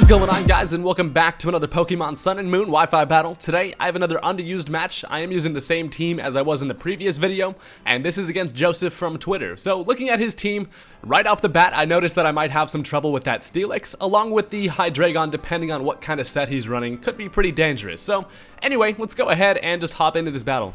going on, guys, and welcome back to another Pokemon Sun and Moon Wi-Fi battle. Today I have another underused match. I am using the same team as I was in the previous video, and this is against Joseph from Twitter. So looking at his team, right off the bat I noticed that I might have some trouble with that Steelix, along with the Hydreigon. Depending on what kind of set he's running, could be pretty dangerous. So anyway, let's go ahead and just hop into this battle.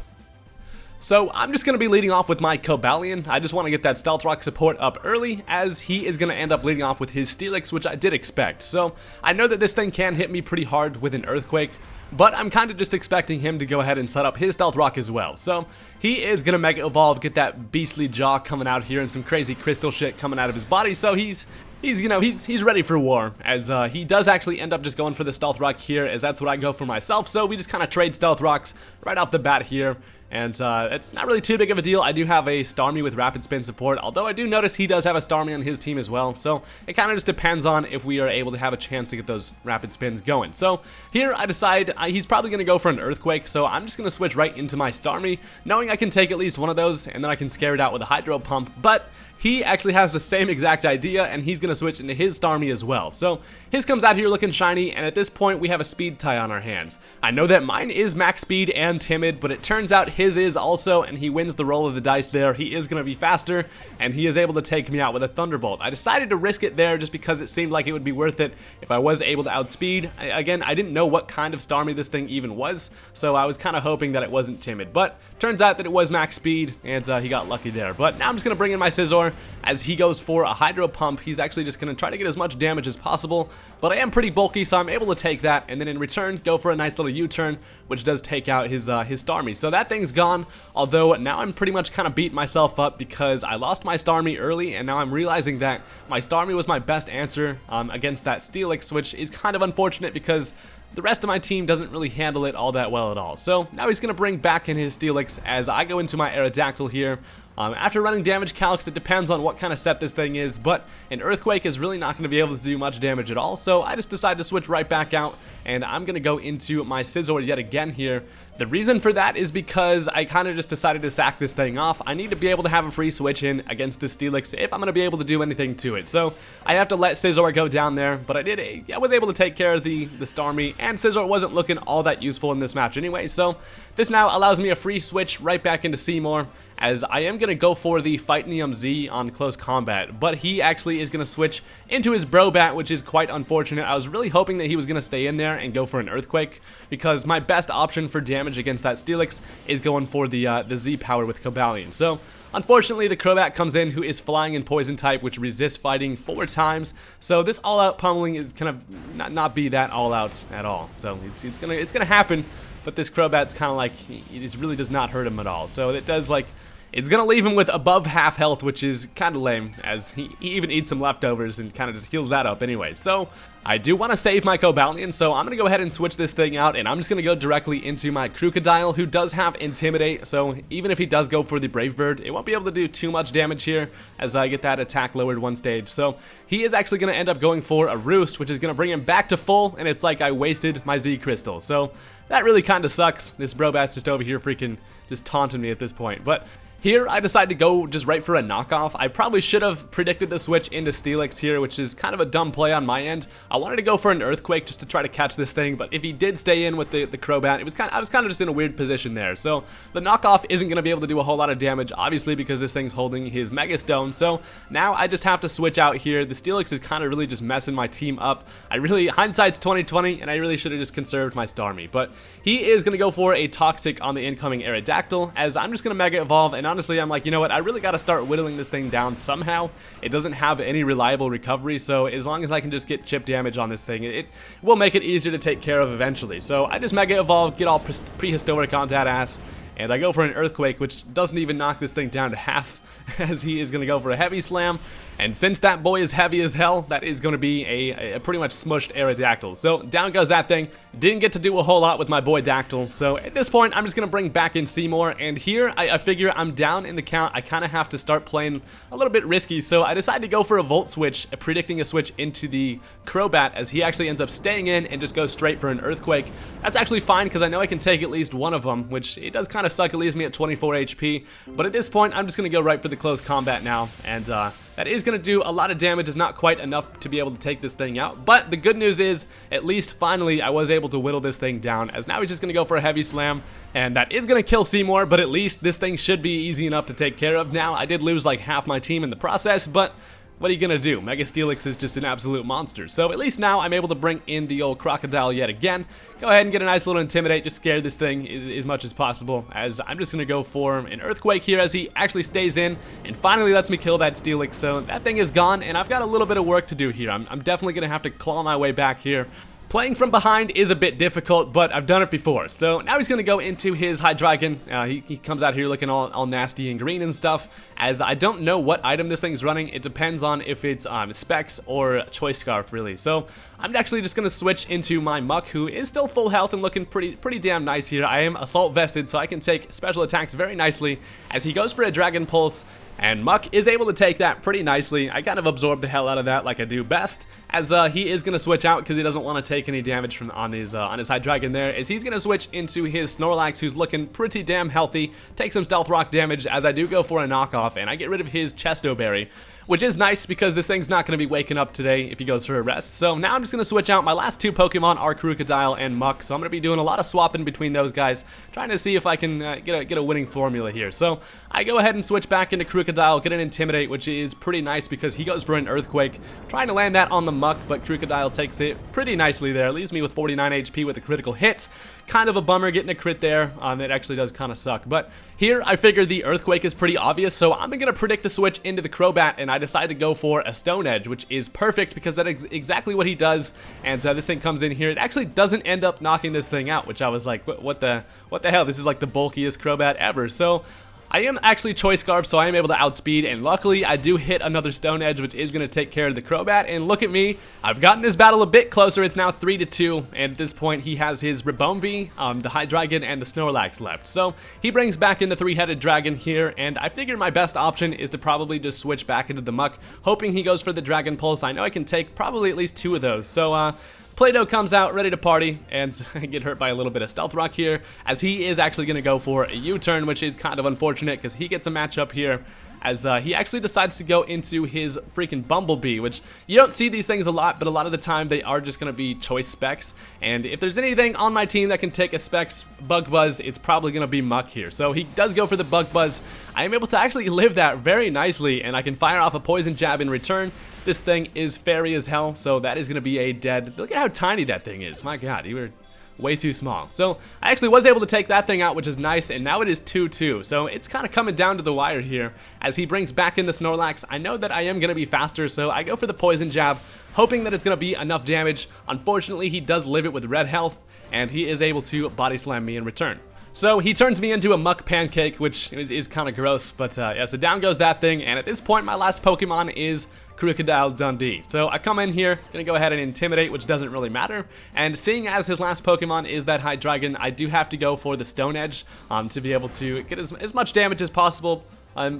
So I'm just going to be leading off with my Cobalion. I just want to get that Stealth Rock support up early, as he is going to end up leading off with his Steelix, which I did expect. So I know that this thing can hit me pretty hard with an Earthquake, but I'm kind of just expecting him to go ahead and set up his Stealth Rock as well. So he is going to Mega Evolve, get that beastly jaw coming out here and some crazy crystal shit coming out of his body. So he's ready for war, as he does actually end up just going for the Stealth Rock here, as that's what I go for myself. So we just kind of trade Stealth Rocks right off the bat here. And it's not really too big of a deal. I do have a Starmie with Rapid Spin support, although I do notice he does have a Starmie on his team as well. So it kind of just depends on if we are able to have a chance to get those Rapid Spins going. So here I decide he's probably going to go for an Earthquake, so I'm just going to switch right into my Starmie, knowing I can take at least one of those, and then I can scare it out with a Hydro Pump. But he actually has the same exact idea, and he's going to switch into his Starmie as well. So his comes out here looking shiny, and at this point we have a speed tie on our hands. I know that mine is max speed and timid, but it turns out his is also, and he wins the roll of the dice there. He is going to be faster, and he is able to take me out with a Thunderbolt. I decided to risk it there just because it seemed like it would be worth it if I was able to outspeed. Again, I didn't know what kind of Starmie this thing even was, so I was kind of hoping that it wasn't timid, but turns out that it was max speed, and he got lucky there. But now I'm just going to bring in my Scizor as he goes for a Hydro Pump. He's actually just going to try to get as much damage as possible, but I am pretty bulky, so I'm able to take that, and then in return go for a nice little U-turn, which does take out his Starmie. So that thing's gone, although now I'm pretty much kind of beating myself up because I lost my Starmie early, and now I'm realizing that my Starmie was my best answer against that Steelix, which is kind of unfortunate because the rest of my team doesn't really handle it all that well at all. So now he's going to bring back in his Steelix as I go into my Aerodactyl here. After running damage calcs, it depends on what kind of set this thing is, but an Earthquake is really not going to be able to do much damage at all, so I just decided to switch right back out, and I'm going to go into my Scizor yet again here. The reason for that is because I kind of just decided to sack this thing off. I need to be able to have a free switch in against the Steelix if I'm going to be able to do anything to it. So I have to let Scizor go down there, but I was able to take care of the Starmie, and Scizor wasn't looking all that useful in this match anyway, so this now allows me a free switch right back into Seymour, as I am going to go for the Fightinium Z on close combat, but he actually is going to switch into his Brobat, which is quite unfortunate. I was really hoping that he was going to stay in there and go for an Earthquake, because my best option for damage against that Steelix is going for the Z power with Cobalion. So unfortunately, the Crobat comes in, who is flying and poison type, which resists fighting 4 times. So this all-out pummeling is kind of not be that all-out at all. So it's gonna happen, but this Crobat's kind of like, it really does not hurt him at all. So it does, like, it's going to leave him with above half health, which is kind of lame, as he even eats some leftovers and kind of just heals that up anyway. So I do want to save my Cobalion, so I'm going to go ahead and switch this thing out, and I'm just going to go directly into my Crocodile, who does have Intimidate. So even if he does go for the Brave Bird, it won't be able to do too much damage here, as I get that attack lowered 1 stage. So he is actually going to end up going for a Roost, which is going to bring him back to full, and it's like I wasted my Z Crystal. So that really kind of sucks. This Brobat's just over here freaking just taunting me at this point. But here, I decided to go just right for a knockoff. I probably should have predicted the switch into Steelix here, which is kind of a dumb play on my end. I wanted to go for an Earthquake just to try to catch this thing, but if he did stay in with the Crobat, I was kind of just in a weird position there. So the knockoff isn't going to be able to do a whole lot of damage, obviously, because this thing's holding his Mega Stone. So now I just have to switch out here. The Steelix is kind of really just messing my team up. Hindsight's 2020, and I really should have just conserved my Starmie. But he is going to go for a Toxic on the incoming Aerodactyl, as I'm just going to Mega Evolve, and honestly, I'm like, you know what, I really got to start whittling this thing down somehow. It doesn't have any reliable recovery, so as long as I can just get chip damage on this thing, it will make it easier to take care of eventually. So I just Mega Evolve, get all prehistoric on that ass, and I go for an Earthquake, which doesn't even knock this thing down to half, as he is going to go for a Heavy Slam. And since that boy is heavy as hell, that is going to be a pretty much smushed Aerodactyl. So down goes that thing. Didn't get to do a whole lot with my boy Dactyl. So at this point, I'm just going to bring back in Seymour. And here, I figure I'm down in the count. I kind of have to start playing a little bit risky. So I decided to go for a Volt Switch, predicting a switch into the Crobat, as he actually ends up staying in and just goes straight for an Earthquake. That's actually fine, because I know I can take at least one of them, which it does kind kind of suck. It leaves me at 24 HP, but at this point, I'm just going to go right for the close combat now, and that is going to do a lot of damage. It's not quite enough to be able to take this thing out, but the good news is, at least finally, I was able to whittle this thing down, as now he's just going to go for a heavy slam, and that is going to kill Seymour, but at least this thing should be easy enough to take care of now. I did lose like half my team in the process, but what are you gonna do? Mega Steelix is just an absolute monster. So at least now I'm able to bring in the old crocodile yet again. Go ahead and get a nice little intimidate, just scare this thing as much as possible, as I'm just gonna go for an earthquake here as he actually stays in and finally lets me kill that Steelix. So that thing is gone, and I've got a little bit of work to do here. I'm definitely gonna have to claw my way back here. Playing from behind is a bit difficult, but I've done it before. So now he's going to go into his Hydreigon. He comes out here looking all nasty and green and stuff, as I don't know what item this thing's running. It depends on if it's Specs or Choice Scarf, really. So I'm actually just going to switch into my Muck, who is still full health and looking pretty damn nice here. I am Assault Vested, so I can take special attacks very nicely, as he goes for a Dragon Pulse. And Muck is able to take that pretty nicely. I kind of absorb the hell out of that like I do best, as he is going to switch out because he doesn't want to take any damage from on his Hydreigon there, as he's going to switch into his Snorlax, who's looking pretty damn healthy, take some Stealth Rock damage, as I do go for a knockoff, and I get rid of his Chesto Berry, which is nice because this thing's not going to be waking up today if he goes for a rest. So now I'm just going to switch out. My last two Pokemon are Crocodile and Muck, so I'm going to be doing a lot of swapping between those guys, trying to see if I can get a winning formula here. So I go ahead and switch back into Crocodile, get an Intimidate, which is pretty nice because he goes for an Earthquake, trying to land that on the Muck, but Crocodile takes it pretty nicely there. Leaves me with 49 HP with a critical hit. Kind of a bummer getting a crit there. It actually does kind of suck. But here, I figure the Earthquake is pretty obvious, so I'm going to predict a switch into the Crobat, and I decide to go for a Stone Edge, which is perfect because that is exactly what he does. And this thing comes in here. It actually doesn't end up knocking this thing out, which I was like, what the hell? This is like the bulkiest Crobat ever. So I am actually Choice Scarf, so I am able to outspeed, and luckily I do hit another Stone Edge, which is going to take care of the Crobat. And look at me, I've gotten this battle a bit closer. It's now 3-2, and at this point he has his Ribombee, the Hydreigon, and the Snorlax left. So he brings back in the three-headed dragon here, and I figure my best option is to probably just switch back into the Muck, hoping he goes for the Dragon Pulse. I know I can take probably at least two of those. So Play-Doh comes out ready to party, and I get hurt by a little bit of Stealth Rock here, as he is actually going to go for a U-turn, which is kind of unfortunate because he gets a matchup here, as he actually decides to go into his freaking Bumblebee, which you don't see these things a lot, but a lot of the time they are just going to be choice specs. And if there's anything on my team that can take a specs Bug Buzz, it's probably going to be Muck here. So he does go for the Bug Buzz. I am able to actually live that very nicely, and I can fire off a Poison Jab in return. This thing is fairy as hell, so that is going to be a dead. Look at how tiny that thing is. My god, you were way too small. So I actually was able to take that thing out, which is nice, and now it is 2-2. So it's kind of coming down to the wire here as he brings back in the Snorlax. I know that I am going to be faster, so I go for the Poison Jab, hoping that it's going to be enough damage. Unfortunately, he does live it with red health, and he is able to body slam me in return. So he turns me into a Muck Pancake, which is kind of gross, but yeah, so down goes that thing, and at this point my last Pokemon is Crocodile Dundee. So I come in here, gonna go ahead and Intimidate, which doesn't really matter, and seeing as his last Pokemon is that Hydreigon, I do have to go for the Stone Edge to be able to get as much damage as possible.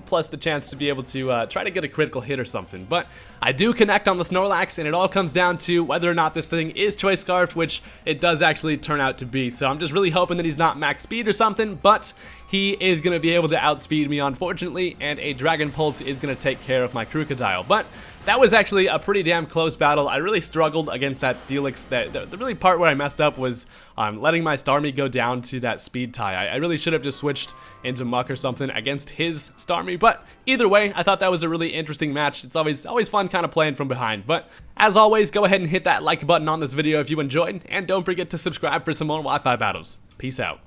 Plus the chance to be able to try to get a critical hit or something. But I do connect on the Snorlax, and it all comes down to whether or not this thing is Choice Scarfed, which it does actually turn out to be. So I'm just really hoping that he's not max speed or something, but he is going to be able to outspeed me, unfortunately, and a Dragon Pulse is going to take care of my Crocodile. But that was actually a pretty damn close battle. I really struggled against that Steelix. The really part where I messed up was letting my Starmie go down to that speed tie. I really should have just switched into Muck or something against his Starmie, but either way, I thought that was a really interesting match. It's always fun kind of playing from behind. But as always, go ahead and hit that like button on this video if you enjoyed, and don't forget to subscribe for some more Wi-Fi battles. Peace out.